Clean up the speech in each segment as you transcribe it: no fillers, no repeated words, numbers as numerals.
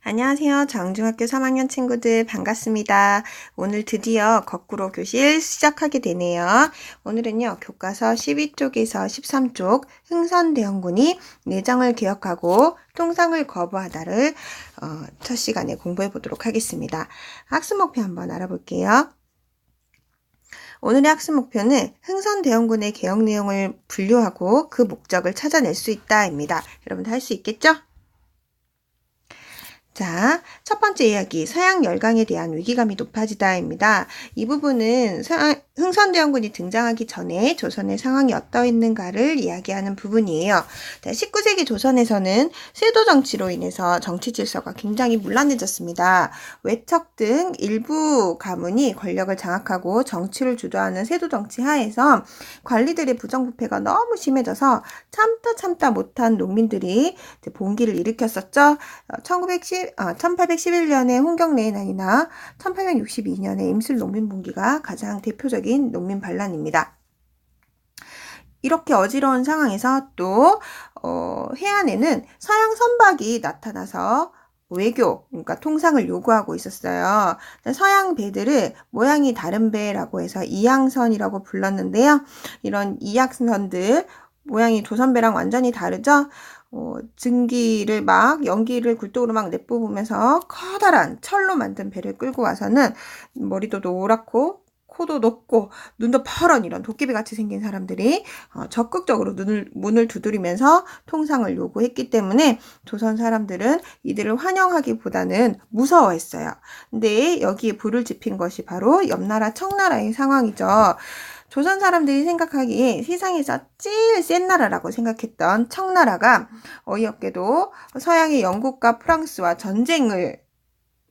안녕하세요. 정중학교 3학년 친구들 반갑습니다. 오늘 드디어 거꾸로 교실 시작하게 되네요. 오늘은요, 교과서 12쪽에서 13쪽 흥선대원군이 내정을 개혁하고 통상을 거부하다를 첫 시간에 공부해 보도록 하겠습니다. 학습 목표 한번 알아볼게요. 오늘의 학습 목표는 흥선대원군의 개혁 내용을 분류하고 그 목적을 찾아낼 수 있다입니다. 여러분들 할 수 있겠죠? 자, 첫 번째 이야기, 서양 열강에 대한 위기감이 높아지다입니다. 이 부분은 흥선대원군이 등장하기 전에 조선의 상황이 어떠했는가를 이야기하는 부분이에요. 19세기 조선에서는 세도 정치로 인해서 정치 질서가 굉장히 문란해졌습니다. 외척 등 일부 가문이 권력을 장악하고 정치를 주도하는 세도 정치 하에서 관리들의 부정부패가 너무 심해져서 참다 못한 농민들이 봉기를 일으켰었죠. 1811년에 홍경레인난이나 1862년에 임실 농민봉기가 가장 대표적인 농민 반란입니다. 이렇게 어지러운 상황에서 또 해안에는 서양 선박이 나타나서 외교, 그러니까 통상을 요구하고 있었어요. 서양 배들을 모양이 다른 배라고 해서 이양선이라고 불렀는데요. 이런 이양선들 모양이 조선배랑 완전히 다르죠? 증기를 연기를 굴뚝으로 막 내뿜으면서 커다란 철로 만든 배를 끌고 와서는 머리도 노랗고 코도 높고 눈도 퍼런 이런 도깨비 같이 생긴 사람들이 적극적으로 문을 두드리면서 통상을 요구했기 때문에 조선 사람들은 이들을 환영하기보다는 무서워했어요. 근데 여기에 불을 지핀 것이 바로 옆나라 청나라의 상황이죠. 조선 사람들이 생각하기에 세상에서 제일 센 나라라고 생각했던 청나라가 어이없게도 서양의 영국과 프랑스와 전쟁을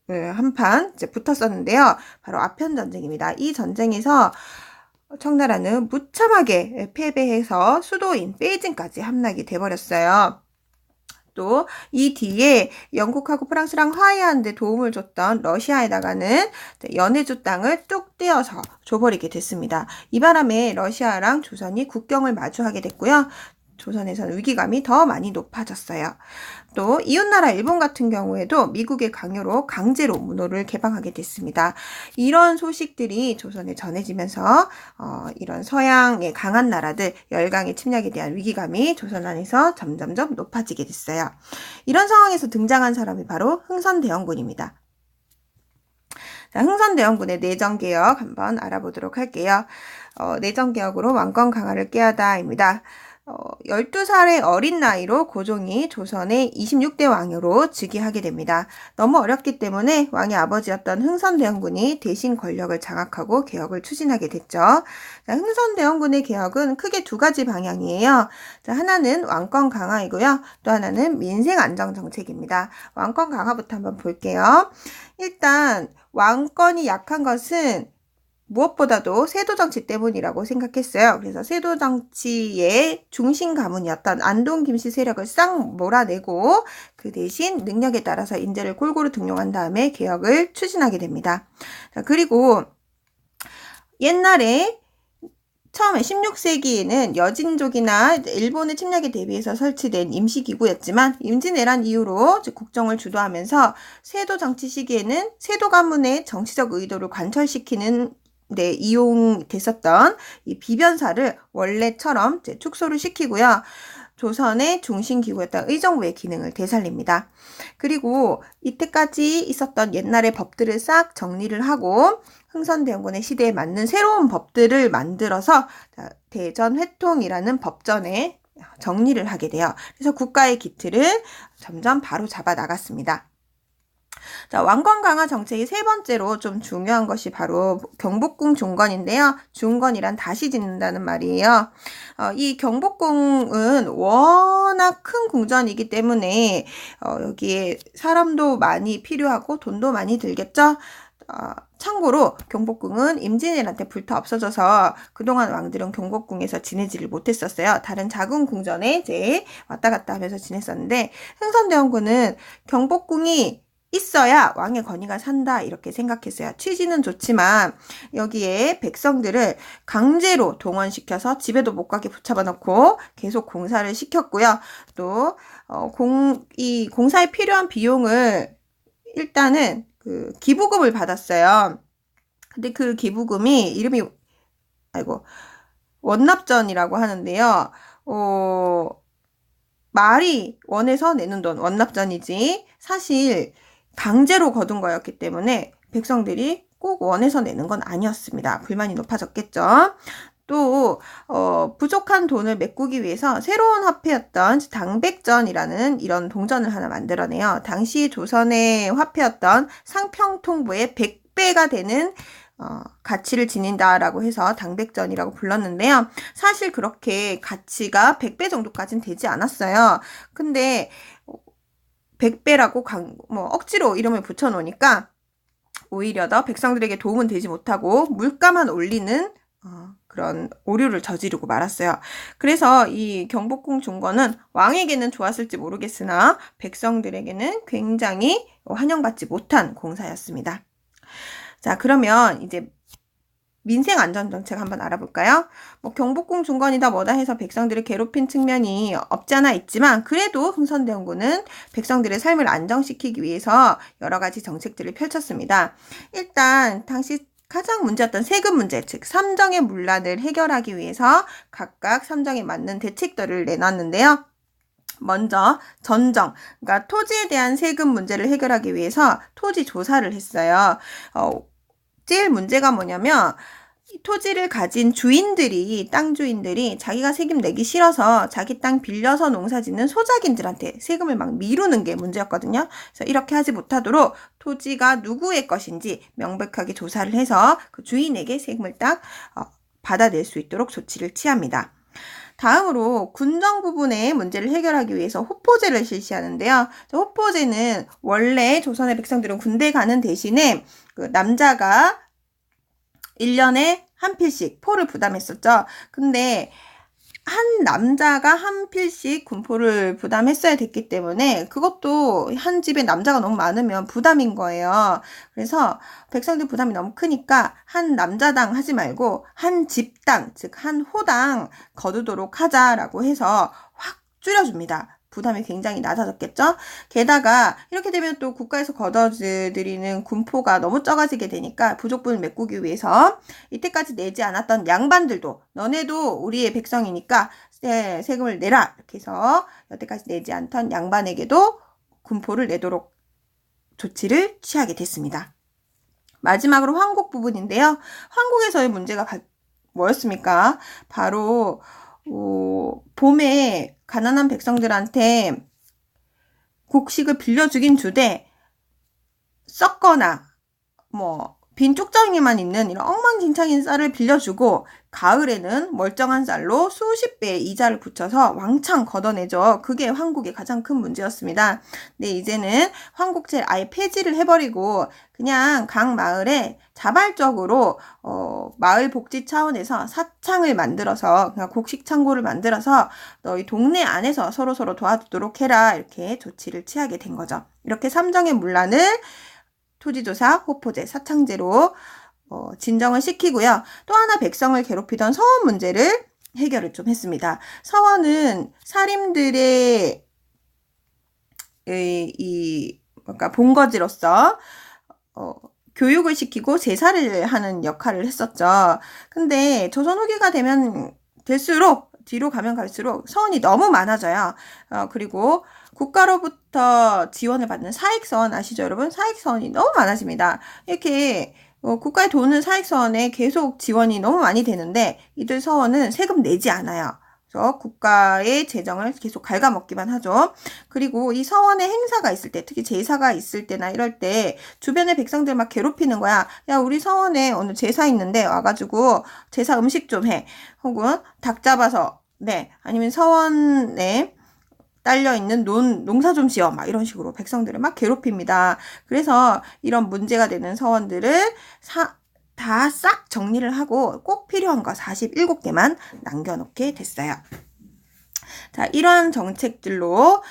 한판 붙었었는데요. 바로 아편전쟁입니다. 이 전쟁에서 청나라는 무참하게 패배해서 수도인 베이징까지 함락이 돼버렸어요. 또 이 뒤에 영국하고 프랑스랑 화해하는 데 도움을 줬던 러시아에다가는 연해주 땅을 뚝 떼어서 줘버리게 됐습니다. 이 바람에 러시아랑 조선이 국경을 마주하게 됐고요. 조선에서는 위기감이 더 많이 높아졌어요. 또 이웃나라 일본 같은 경우에도 미국의 강요로 강제로 문호를 개방하게 됐습니다. 이런 소식들이 조선에 전해지면서 이런 서양의 강한 나라들 열강의 침략에 대한 위기감이 조선 안에서 점점점 높아지게 됐어요. 이런 상황에서 등장한 사람이 바로 흥선대원군입니다. 자, 흥선대원군의 내정개혁 한번 알아보도록 할게요. 내정개혁으로 왕권 강화를 꾀하다입니다. 12살의 어린 나이로 고종이 조선의 26대 왕으로 즉위하게 됩니다. 너무 어렸기 때문에 왕의 아버지였던 흥선대원군이 대신 권력을 장악하고 개혁을 추진하게 됐죠. 자, 흥선대원군의 개혁은 크게 두 가지 방향이에요. 자, 하나는 왕권 강화이고요. 또 하나는 민생 안정 정책입니다. 왕권 강화부터 한번 볼게요. 일단 왕권이 약한 것은 무엇보다도 세도정치 때문이라고 생각했어요. 그래서 세도정치의 중심 가문이었던 안동 김씨 세력을 싹 몰아내고 그 대신 능력에 따라서 인재를 골고루 등용한 다음에 개혁을 추진하게 됩니다. 자, 그리고 옛날에 처음에 16세기에는 여진족이나 일본의 침략에 대비해서 설치된 임시기구였지만 임진왜란 이후로 국정을 주도하면서 세도 정치 시기에는 세도 가문의 정치적 의도를 관철시키는 이용됐었던 이 비변사를 원래처럼 축소를 시키고요. 조선의 중심기구였던 의정부의 기능을 되살립니다. 그리고 이때까지 있었던 옛날의 법들을 싹 정리를 하고 흥선대원군의 시대에 맞는 새로운 법들을 만들어서 대전회통이라는 법전에 정리를 하게 돼요. 그래서 국가의 기틀을 점점 바로 잡아 나갔습니다. 자, 왕권 강화 정책의 세 번째로 좀 중요한 것이 바로 경복궁 중건인데요. 중건이란 다시 짓는다는 말이에요. 이 경복궁은 워낙 큰 궁전이기 때문에 여기에 사람도 많이 필요하고 돈도 많이 들겠죠. 참고로 경복궁은 임진왜란때 불타 없어져서 그동안 왕들은 경복궁에서 지내지를 못했었어요. 다른 작은 궁전에 이제 왔다 갔다 하면서 지냈었는데 흥선대원군은 경복궁이 있어야 왕의 권위가 산다 이렇게 생각했어요. 취지는 좋지만 여기에 백성들을 강제로 동원시켜서 집에도 못 가게 붙잡아 놓고 계속 공사를 시켰고요. 또 이 공사에 필요한 비용을 일단은 그 기부금을 받았어요. 근데 그 기부금이 이름이 원납전이라고 하는데요. 말이 원해서 내는 돈, 원납전이지 사실 강제로 거둔 거였기 때문에 백성들이 꼭 원해서 내는 건 아니었습니다. 불만이 높아졌겠죠. 또 부족한 돈을 메꾸기 위해서 새로운 화폐였던 당백전이라는 이런 동전을 하나 만들어내요. 당시 조선의 화폐였던 상평통보의 100배가 되는 가치를 지닌다라고 해서 당백전이라고 불렀는데요. 사실 그렇게 가치가 100배 정도까지는 되지 않았어요. 근데 100배라고 억지로 이름을 붙여놓으니까 오히려 더 백성들에게 도움은 되지 못하고 물가만 올리는 그런 오류를 저지르고 말았어요. 그래서 이 경복궁 중건은 왕에게는 좋았을지 모르겠으나 백성들에게는 굉장히 환영받지 못한 공사였습니다. 자, 그러면 이제 민생안전정책 한번 알아볼까요? 경복궁 중건이다 뭐다 해서 백성들을 괴롭힌 측면이 없지 않아 있지만 그래도 흥선대원군은 백성들의 삶을 안정시키기 위해서 여러 가지 정책들을 펼쳤습니다. 일단 당시 가장 문제였던 세금 문제, 즉 삼정의 문란을 해결하기 위해서 각각 삼정에 맞는 대책들을 내놨는데요. 먼저 전정, 그러니까 토지에 대한 세금 문제를 해결하기 위해서 토지 조사를 했어요. 제일 문제가 뭐냐면 토지를 가진 땅 주인들이 자기가 세금 내기 싫어서 자기 땅 빌려서 농사짓는 소작인들한테 세금을 막 미루는 게 문제였거든요. 그래서 이렇게 하지 못하도록 토지가 누구의 것인지 명백하게 조사를 해서 그 주인에게 세금을 딱 받아낼 수 있도록 조치를 취합니다. 다음으로 군정 부분의 문제를 해결하기 위해서 호포제를 실시하는데요. 호포제는 원래 조선의 백성들은 군대 가는 대신에 그 남자가 1년에 한 필씩 포를 부담했었죠. 근데 한 남자가 한 필씩 군포를 부담했어야 됐기 때문에 그것도 한 집에 남자가 너무 많으면 부담인 거예요. 그래서 백성들 부담이 너무 크니까 한 남자당 하지 말고 한 집당, 즉 한 호당 거두도록 하자라고 해서 확 줄여줍니다. 부담이 굉장히 낮아졌겠죠? 게다가 이렇게 되면 또 국가에서 걷어들이는 군포가 너무 적어지게 되니까 부족분을 메꾸기 위해서 이때까지 내지 않았던 양반들도 너네도 우리의 백성이니까 세금을 내라 이렇게 해서 여태까지 내지 않던 양반에게도 군포를 내도록 조치를 취하게 됐습니다. 마지막으로 황국 부분인데요. 황국에서의 문제가 뭐였습니까? 바로 봄에 가난한 백성들한테 곡식을 빌려주긴 주되 썩거나 빈 쪽정이만 있는 이런 엉망진창인 쌀을 빌려주고 가을에는 멀쩡한 쌀로 수십 배의 이자를 붙여서 왕창 걷어내죠. 그게 황국의 가장 큰 문제였습니다. 근데 이제는 황국제를 아예 폐지를 해버리고 그냥 각 마을에 자발적으로 마을 복지 차원에서 사창을 만들어서 그냥 곡식 창고를 만들어서 너희 동네 안에서 서로서로 도와주도록 해라 이렇게 조치를 취하게 된 거죠. 이렇게 삼정의 문란을 토지조사, 호포제, 사창제로 진정을 시키고요. 또 하나 백성을 괴롭히던 서원 문제를 해결을 좀 했습니다. 서원은 사림들의 본거지로서 교육을 시키고 제사를 하는 역할을 했었죠. 근데 조선 후기가 되면 될수록 뒤로 가면 갈수록 서원이 너무 많아져요. 그리고 국가로부터 지원을 받는 사익서원 아시죠, 여러분? 사익서원이 너무 많아집니다. 이렇게 국가의 돈은 사익서원에 계속 지원이 너무 많이 되는데 이들 서원은 세금 내지 않아요. 그래서 국가의 재정을 계속 갉아먹기만 하죠. 그리고 이 서원의 행사가 있을 때, 특히 제사가 있을 때나 이럴 때 주변의 백성들 막 괴롭히는 거야. 야, 우리 서원에 오늘 제사 있는데 와가지고 제사 음식 좀 해. 혹은 닭 잡아서 아니면 서원에 딸려있는 농사 좀 지어 막 이런 식으로 백성들을 막 괴롭힙니다. 그래서 이런 문제가 되는 서원들을 다 싹 정리를 하고 꼭 필요한 거 47개만 남겨놓게 됐어요. 자, 이러한 정책들로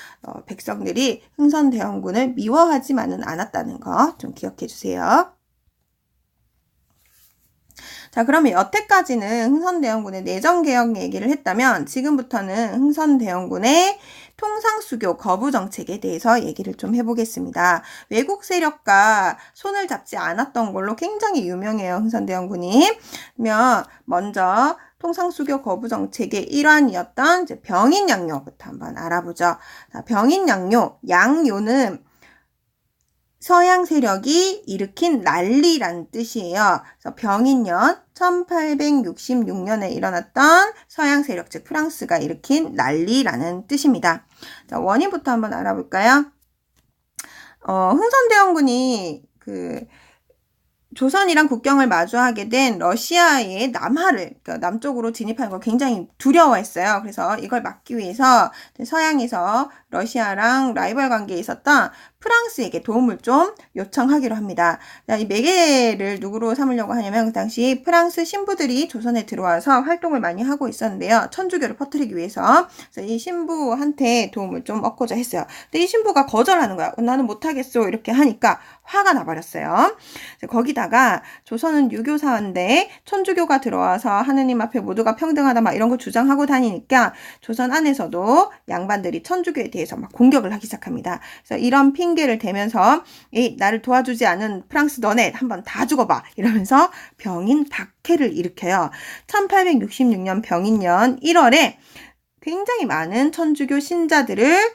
백성들이 흥선대원군을 미워하지만은 않았다는 거 좀 기억해 주세요. 자, 그러면 여태까지는 흥선대원군의 내정개혁 얘기를 했다면 지금부터는 흥선대원군의 통상수교 거부 정책에 대해서 얘기를 좀 해보겠습니다. 외국 세력과 손을 잡지 않았던 걸로 굉장히 유명해요, 흥선대원군이. 그러면 먼저 통상수교 거부 정책의 일환이었던 병인양요부터 한번 알아보죠. 자, 병인양요, 양요는 서양 세력이 일으킨 난리라는 뜻이에요. 그래서 병인년 1866년에 일어났던 서양 세력, 즉 프랑스가 일으킨 난리라는 뜻입니다. 자, 원인부터 한번 알아볼까요? 흥선대원군이 조선이랑 국경을 마주하게 된 러시아의 남하를, 그러니까 남쪽으로 진입하는 걸 굉장히 두려워했어요. 그래서 이걸 막기 위해서 서양에서 러시아랑 라이벌 관계에 있었던 프랑스에게 도움을 좀 요청하기로 합니다. 이 매개를 누구로 삼으려고 하냐면 그 당시 프랑스 신부들이 조선에 들어와서 활동을 많이 하고 있었는데요. 천주교를 퍼뜨리기 위해서. 그래서 이 신부한테 도움을 좀 얻고자 했어요. 근데 이 신부가 거절하는 거야. 나는 못하겠어. 이렇게 하니까 화가 나버렸어요. 거기다가 조선은 유교사인데 천주교가 들어와서 하느님 앞에 모두가 평등하다 막 이런 거 주장하고 다니니까 조선 안에서도 양반들이 천주교에 대해서 막 공격을 하기 시작합니다. 그래서 이런 핑계를 대면서 나를 도와주지 않은 프랑스 너네 한번 다 죽어봐 이러면서 병인 박해를 일으켜요. 1866년 병인년 1월에 굉장히 많은 천주교 신자들을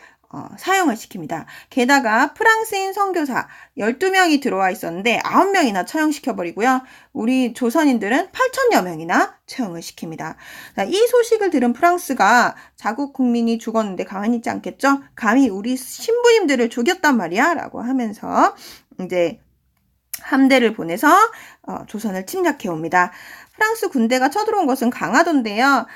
사형을 시킵니다. 게다가 프랑스인 선교사 12명이 들어와 있었는데 9명이나 처형시켜버리고요. 우리 조선인들은 8천여 명이나 처형을 시킵니다. 자, 이 소식을 들은 프랑스가 자국 국민이 죽었는데 가만히 있지 않겠죠? 감히 우리 신부님들을 죽였단 말이야 라고 하면서 이제 함대를 보내서 조선을 침략해 옵니다. 프랑스 군대가 쳐들어온 것은 강화도인데요.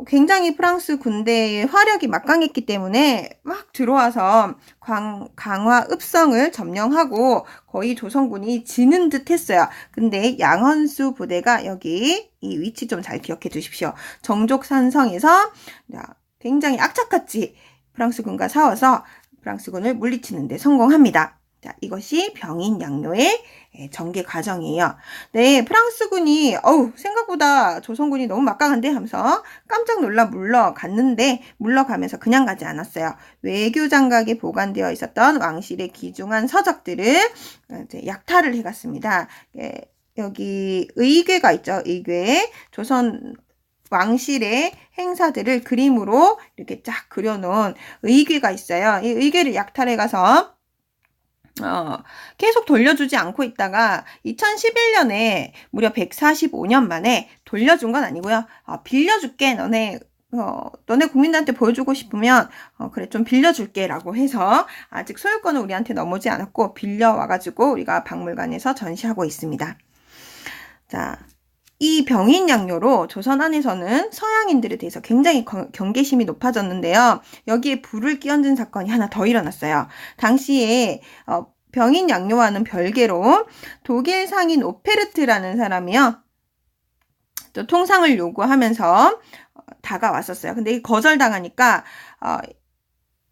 굉장히 프랑스 군대의 화력이 막강했기 때문에 막 들어와서 강화 읍성을 점령하고 거의 조선군이 지는 듯 했어요. 근데 양헌수 부대가 여기 이 위치 좀 잘 기억해 두십시오. 정족산성에서 굉장히 악착같이 프랑스군과 싸워서 프랑스군을 물리치는 데 성공합니다. 자, 이것이 병인양요의 전개 과정이에요. 네, 프랑스군이 생각보다 조선군이 너무 막강한데 하면서 깜짝 놀라 물러가면서 그냥 가지 않았어요. 외교장각에 보관되어 있었던 왕실의 귀중한 서적들을 이제 약탈을 해갔습니다. 여기 의궤가 있죠. 의궤. 조선 왕실의 행사들을 그림으로 이렇게 쫙 그려놓은 의궤가 있어요. 이 의궤를 약탈해 가서 계속 돌려주지 않고 있다가 2011년에 무려 145년 만에 돌려준 건 아니고요. 빌려줄게. 너네 국민들한테 보여주고 싶으면 그래 좀 빌려줄게 라고 해서 아직 소유권은 우리한테 넘어오지 않았고 빌려와가지고 우리가 박물관에서 전시하고 있습니다. 자, 이 병인양요로 조선 안에서는 서양인들에 대해서 굉장히 경계심이 높아졌는데요. 여기에 불을 끼얹은 사건이 하나 더 일어났어요. 당시에 병인양요와는 별개로 독일 상인 오페르트라는 사람이요. 또 통상을 요구하면서 다가왔었어요. 근데 거절당하니까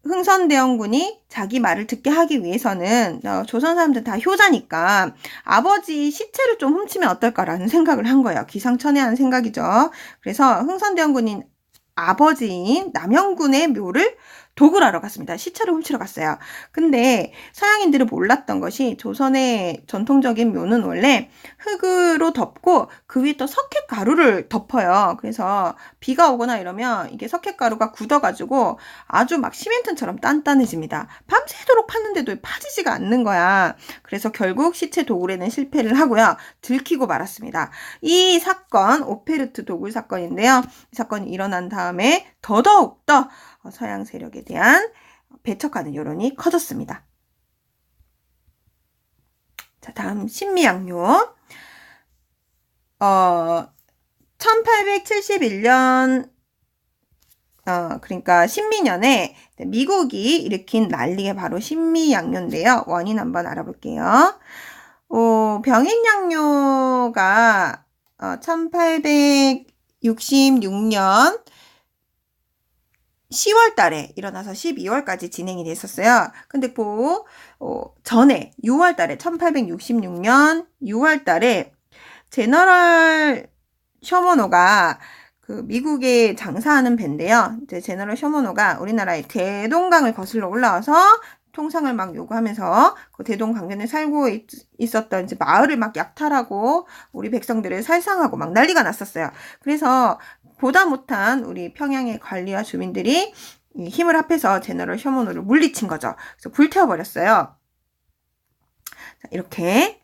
흥선대원군이 자기 말을 듣게 하기 위해서는 조선 사람들 다 효자니까 아버지 시체를 좀 훔치면 어떨까라는 생각을 한 거예요. 기상천외한 생각이죠. 그래서 흥선대원군인 아버지인 남영군의 묘를 도굴하러 갔습니다. 시체를 훔치러 갔어요. 근데 서양인들은 몰랐던 것이 조선의 전통적인 묘는 원래 흙으로 덮고 그 위에 또 석회가루를 덮어요. 그래서 비가 오거나 이러면 이게 석회가루가 굳어가지고 아주 막 시멘트처럼 단단해집니다. 밤새도록 팠는데도 파지지가 않는 거야. 그래서 결국 시체 도굴에는 실패를 하고요. 들키고 말았습니다. 이 사건, 오페르트 도굴 사건인데요. 이 사건이 일어난 다음에 더더욱더 서양 세력에 대한 배척하는 여론이 커졌습니다. 자, 다음 신미양요. 1871년 그러니까 신미년에 미국이 일으킨 난리가 바로 신미양요인데요. 원인 한번 알아볼게요. 병인양요가 1866년 10월 달에 일어나서 12월까지 진행이 됐었어요. 근데 전에 6월 달에 1866년 6월 달에 제너럴 셔머노가 그 미국에 장사하는 배인데요. 이제 제너럴 셔머노가 우리나라의 대동강을 거슬러 올라와서 통상을 막 요구하면서 그 대동강변에 살고 있었던 이제 마을을 막 약탈하고 우리 백성들을 살상하고 막 난리가 났었어요. 그래서 보다 못한 우리 평양의 관리와 주민들이 힘을 합해서 제너럴 셔머노를 물리친 거죠. 그래서 불태워버렸어요. 자, 이렇게.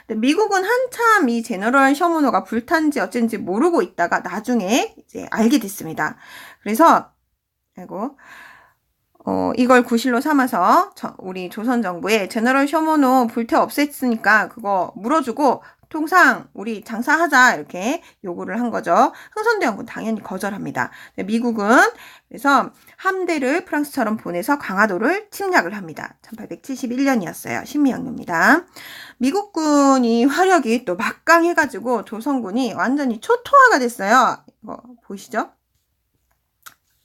근데 미국은 한참 이 제너럴 셔머노가 불탄지 어쩐지 모르고 있다가 나중에 이제 알게 됐습니다. 그래서 이걸 구실로 삼아서 우리 조선 정부에 제너럴 셔머노 불태워 없앴으니까 그거 물어주고 통상 우리 장사하자 이렇게 요구를 한 거죠. 흥선대원군 당연히 거절합니다. 미국은 그래서 함대를 프랑스처럼 보내서 강화도를 침략을 합니다. 1871년이었어요. 신미양요입니다. 미국군이 화력이 또 막강해가지고 조선군이 완전히 초토화가 됐어요. 이거 보이시죠?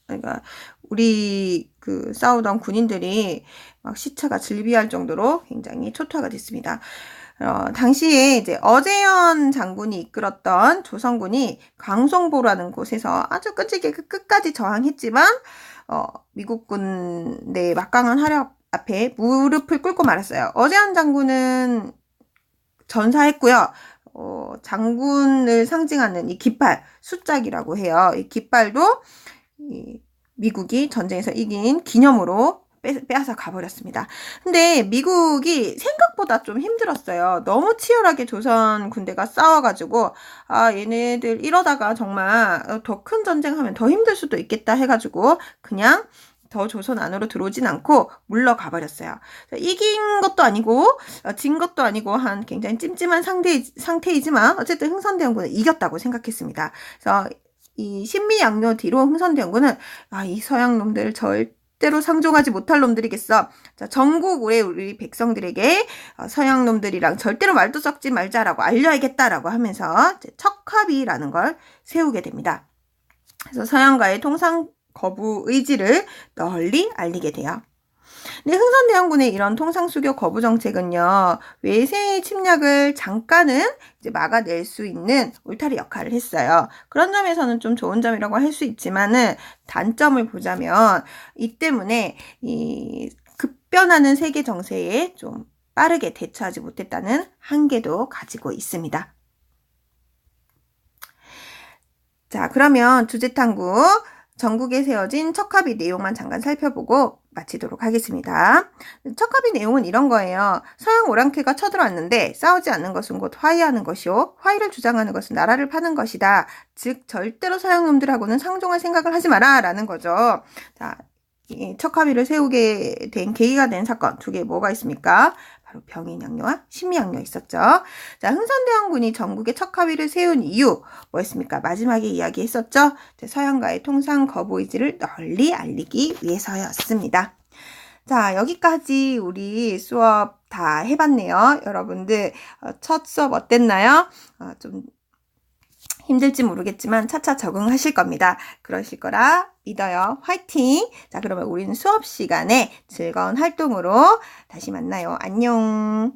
그러니까 우리 그 싸우던 군인들이 막 시체가 질비할 정도로 굉장히 초토화가 됐습니다. 당시에 이제 어제연 장군이 이끌었던 조선군이 광송보라는 곳에서 아주 끝까지 저항했지만 미국군의 막강한 화력 앞에 무릎을 꿇고 말았어요. 어제연 장군은 전사했고요. 장군을 상징하는 이 깃발, 숫작이라고 해요. 이 깃발도 미국이 전쟁에서 이긴 기념으로 빼앗아 가버렸습니다. 근데 미국이 생각보다 좀 힘들었어요. 너무 치열하게 조선 군대가 싸워가지고 얘네들 이러다가 정말 더 큰 전쟁하면 더 힘들 수도 있겠다 해가지고 그냥 더 조선 안으로 들어오진 않고 물러가 버렸어요. 이긴 것도 아니고 진 것도 아니고 한 굉장히 찜찜한 상태이지만 어쨌든 흥선대원군은 이겼다고 생각했습니다. 그래서 이 신미양요 뒤로 흥선대원군은 이 서양 놈들 절대로 상종하지 못할 놈들이겠어. 자, 전국의 우리 백성들에게 서양 놈들이랑 절대로 말도 섞지 말자라고 알려야겠다라고 하면서 척합이라는 걸 세우게 됩니다. 그래서 서양과의 통상 거부 의지를 널리 알리게 돼요. 근데 흥선대원군의 이런 통상수교 거부 정책은요, 외세의 침략을 잠깐은 이제 막아낼 수 있는 울타리 역할을 했어요. 그런 점에서는 좀 좋은 점이라고 할 수 있지만은 단점을 보자면 이 때문에 이 급변하는 세계 정세에 좀 빠르게 대처하지 못했다는 한계도 가지고 있습니다. 자, 그러면 주제탐구 전국에 세워진 척합의 내용만 잠깐 살펴보고 마치도록 하겠습니다. 척합의 내용은 이런 거예요. 서양 오랑캐가 쳐들어왔는데 싸우지 않는 것은 곧 화해하는 것이요. 화해를 주장하는 것은 나라를 파는 것이다. 즉 절대로 서양 놈들하고는 상종할 생각을 하지 마라 라는 거죠. 자, 이 척합의를 세우게 된 계기가 된 사건 두 개 뭐가 있습니까? 바로 병인양요와 신미양요 있었죠. 자, 흥선대원군이 전국에 척합의를 세운 이유 뭐였습니까? 마지막에 이야기했었죠. 서양과의 통상 거부 의지를 널리 알리기 위해서였습니다. 자, 여기까지 우리 수업 다 해봤네요. 여러분들 첫 수업 어땠나요? 좀 힘들지 모르겠지만 차차 적응하실 겁니다. 그러실 거라 믿어요. 화이팅! 자, 그러면 우리는 수업 시간에 즐거운 활동으로 다시 만나요. 안녕!